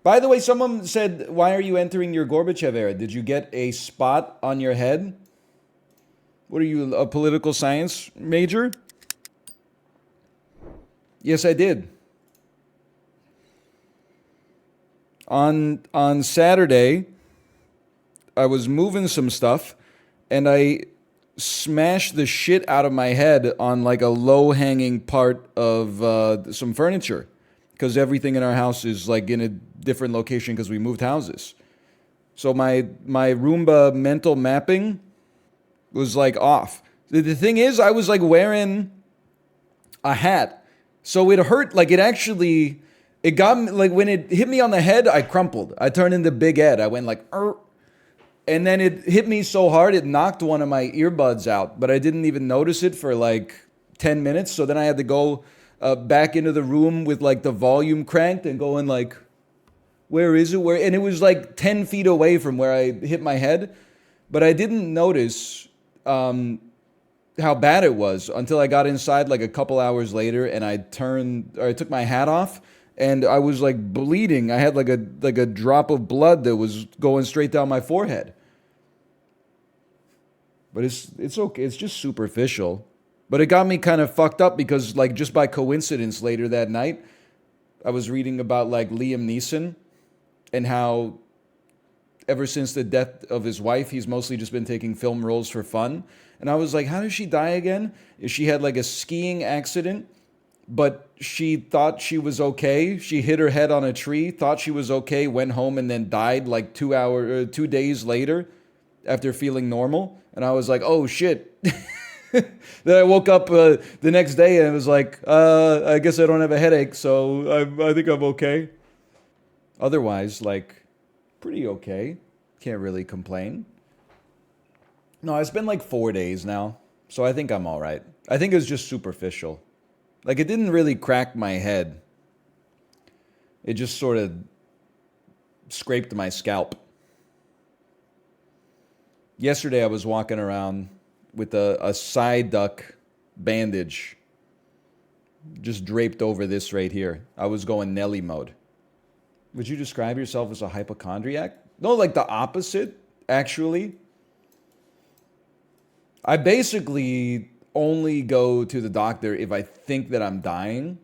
By the way, someone said, why are you entering your Gorbachev era? Did you get a spot on your head? What are you, a political science major? Yes, I did. On Saturday, I was moving some stuff, and I smashed the shit out of my head on like a low-hanging part of some furniture, because everything in our house is like in a different location because we moved houses. So my Roomba mental mapping was like off. The thing is, I was like wearing a hat, so it hurt. Like it got me, like when it hit me on the head, I crumpled. I turned into Big Ed. I went like, and then it hit me so hard it knocked one of my earbuds out. But I didn't even notice it for like 10 minutes. So then I had to go back into the room with like the volume cranked and going like, where is it? Where? And it was like 10 feet away from where I hit my head, but I didn't notice how bad it was until I got inside like a couple hours later, and I took my hat off, and I was like bleeding. I had like a drop of blood that was going straight down my forehead. But it's okay. It's just superficial. But it got me kind of fucked up because like just by coincidence later that night, I was reading about like Liam Neeson and how ever since the death of his wife, he's mostly just been taking film roles for fun. And I was like, how did she die again? She had like a skiing accident, but she thought she was okay. She hit her head on a tree, thought she was okay, went home, and then died like 2 days later after feeling normal. And I was like, oh shit. Then I woke up the next day and it was like, I guess I don't have a headache, so I think I'm okay. Otherwise, like, pretty okay. Can't really complain. No, it's been like 4 days now, so I think I'm all right. I think it was just superficial. Like, it didn't really crack my head. It just sort of scraped my scalp. Yesterday, I was walking around with a side duck bandage just draped over this right here. I was going Nelly mode. Would you describe yourself as a hypochondriac? No, like the opposite, actually. I basically only go to the doctor if I think that I'm dying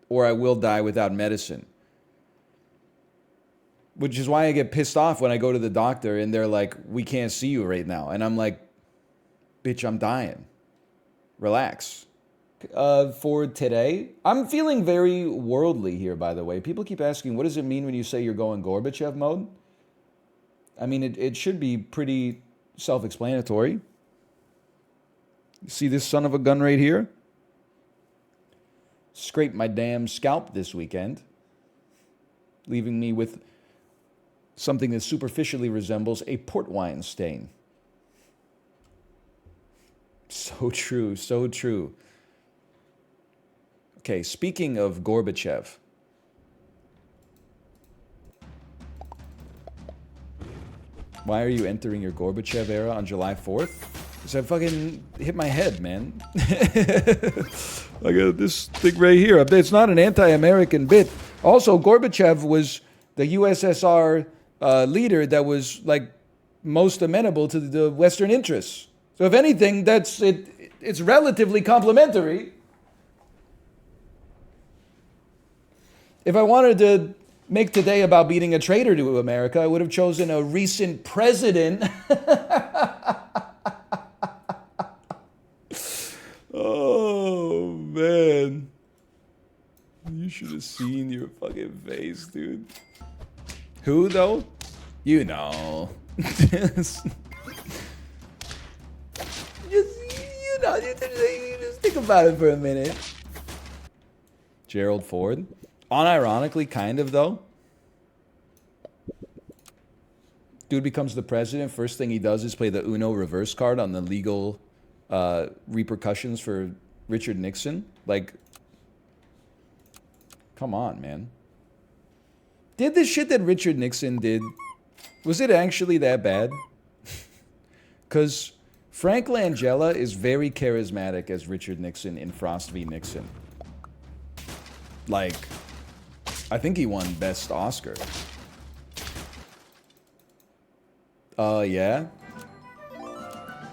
or I will die without medicine. Which is why I get pissed off when I go to the doctor and they're like, we can't see you right now. And I'm like, bitch, I'm dying. Relax. For today, I'm feeling very worldly here, by the way. People keep asking, what does it mean when you say you're going Gorbachev mode? I mean, it should be pretty self-explanatory. See this son of a gun right here? Scraped my damn scalp this weekend, leaving me with something that superficially resembles a port wine stain. So true, so true. Okay, speaking of Gorbachev. Why are you entering your Gorbachev era on July 4th? Because I fucking hit my head, man. I got this thing right here. It's not an anti-American bit. Also, Gorbachev was the USSR leader that was like most amenable to the Western interests. So if anything, it's relatively complimentary. If I wanted to make today about being a traitor to America, I would have chosen a recent president. Oh, man. You should have seen your fucking face, dude. Who, though? You know. Just think about it for a minute. Gerald Ford. Unironically, kind of, though. Dude becomes the president. First thing he does is play the Uno reverse card on the legal repercussions for Richard Nixon. Like, come on, man. Did the shit that Richard Nixon did, was it actually that bad? Because Frank Langella is very charismatic as Richard Nixon in Frost v. Nixon. Like, I think he won Best Oscar. Yeah?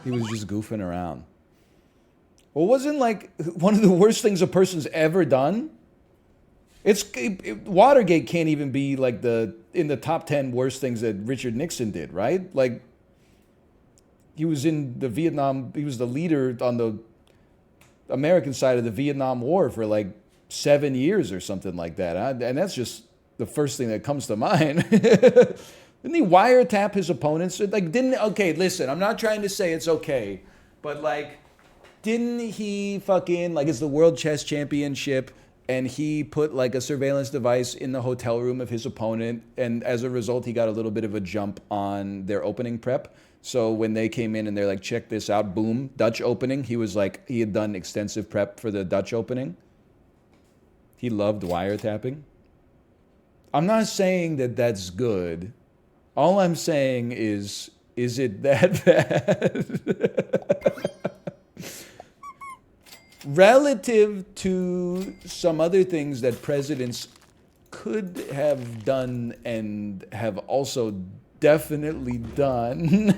He was just goofing around. Well, wasn't like one of the worst things a person's ever done? Watergate can't even be like in the top 10 worst things that Richard Nixon did, right? Like, he was in the Vietnam, he was the leader on the American side of the Vietnam War for like 7 years or something like that. And that's just the first thing that comes to mind. Didn't he wiretap his opponents? Like, okay, listen, I'm not trying to say it's okay, but like, didn't he fucking, like, it's the World Chess Championship, and he put like a surveillance device in the hotel room of his opponent, and as a result, he got a little bit of a jump on their opening prep. So when they came in and they're like, check this out, boom, Dutch opening, he was like, he had done extensive prep for the Dutch opening. He loved wiretapping. I'm not saying that that's good. All I'm saying is it that bad? Relative to some other things that presidents could have done and have also definitely done.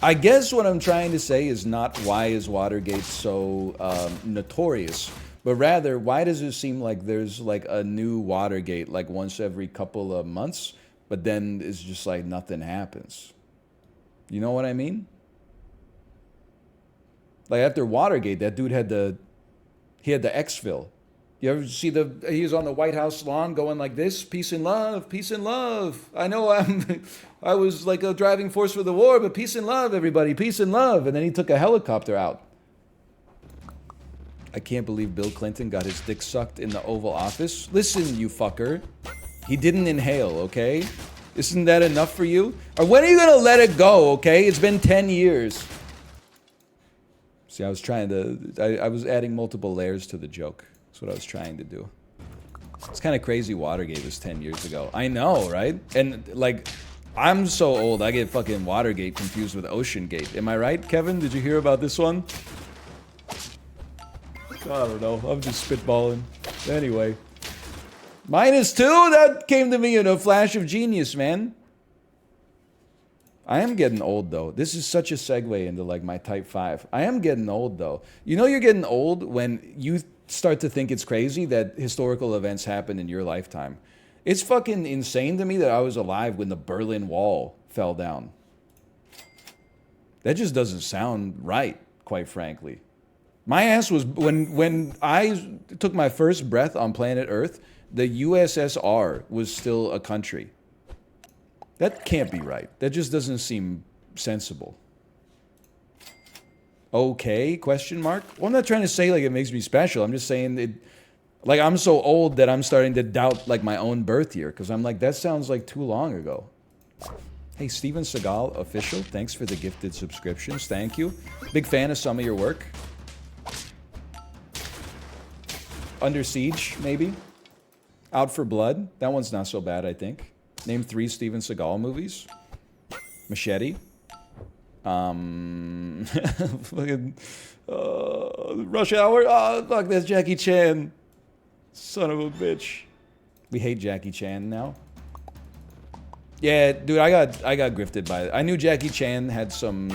I guess what I'm trying to say is not why is Watergate so notorious, but rather why does it seem like there's like a new Watergate like once every couple of months, but then it's just like nothing happens. You know what I mean? Like after Watergate, that dude had the exfil. You ever see he was on the White House lawn going like this, peace and love, peace and love. I know I was like a driving force for the war, but peace and love, everybody, peace and love. And then he took a helicopter out. I can't believe Bill Clinton got his dick sucked in the Oval Office. Listen, you fucker. He didn't inhale, okay? Isn't that enough for you? Or when are you gonna let it go, okay? It's been 10 years. See, I was trying to, I was adding multiple layers to the joke. That's what I was trying to do. It's kind of crazy Watergate was 10 years ago. I know, right? And like, I'm so old, I get fucking Watergate confused with Ocean Gate. Am I right, Kevin? Did you hear about this one? I don't know, I'm just spitballing. Anyway. -2, that came to me in a flash of genius, man. I am getting old, though. This is such a segue into, like, my Type 5. I am getting old, though. You know you're getting old when you start to think it's crazy that historical events happen in your lifetime. It's fucking insane to me that I was alive when the Berlin Wall fell down. That just doesn't sound right, quite frankly. My ass was... When I took my first breath on planet Earth, the USSR was still a country. That can't be right. That just doesn't seem sensible. Okay, question mark? Well, I'm not trying to say like it makes me special. I'm just saying it, like I'm so old that I'm starting to doubt like my own birth year because I'm like, that sounds like too long ago. Hey, Steven Seagal official, thanks for the gifted subscriptions. Thank you. Big fan of some of your work. Under Siege, maybe. Out for Blood. That one's not so bad, I think. Name 3 Steven Seagal movies. Machete. Fucking, Rush Hour. Oh, fuck, that's Jackie Chan. Son of a bitch. We hate Jackie Chan now. Yeah, dude, I got grifted by it. I knew Jackie Chan had some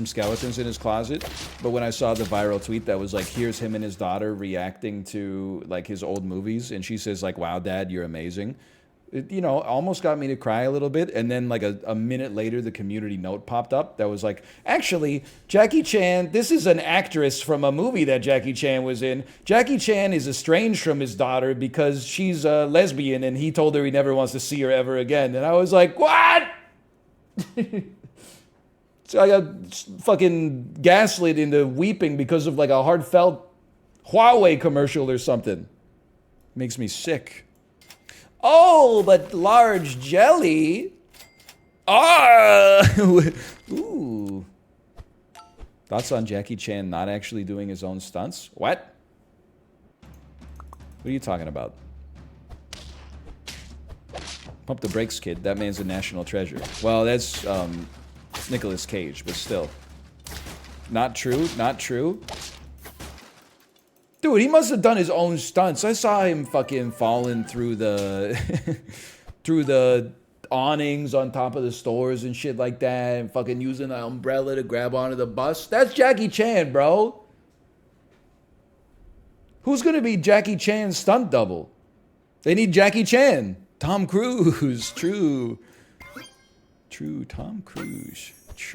skeletons in his closet, but when I saw the viral tweet that was like, here's him and his daughter reacting to like his old movies, and she says like, wow, Dad, you're amazing. It, you know, almost got me to cry a little bit, and then like a minute later, the community note popped up that was like, actually, Jackie Chan, this is an actress from a movie that Jackie Chan was in. Jackie Chan is estranged from his daughter because she's a lesbian, and he told her he never wants to see her ever again. And I was like, what? So I got fucking gaslit into weeping because of like a heartfelt Huawei commercial or something. Makes me sick. Oh, but large jelly. Ah! Ooh. Thoughts on Jackie Chan not actually doing his own stunts? What? What are you talking about? Pump the brakes, kid. That man's a national treasure. Well, that's Nicolas Cage, but still. Not true, not true. Dude, he must have done his own stunts. I saw him fucking falling through the through the awnings on top of the stores and shit like that, and fucking using an umbrella to grab onto the bus. That's Jackie Chan, bro. Who's gonna be Jackie Chan's stunt double? They need Jackie Chan. Tom Cruise. True. True, Tom Cruise.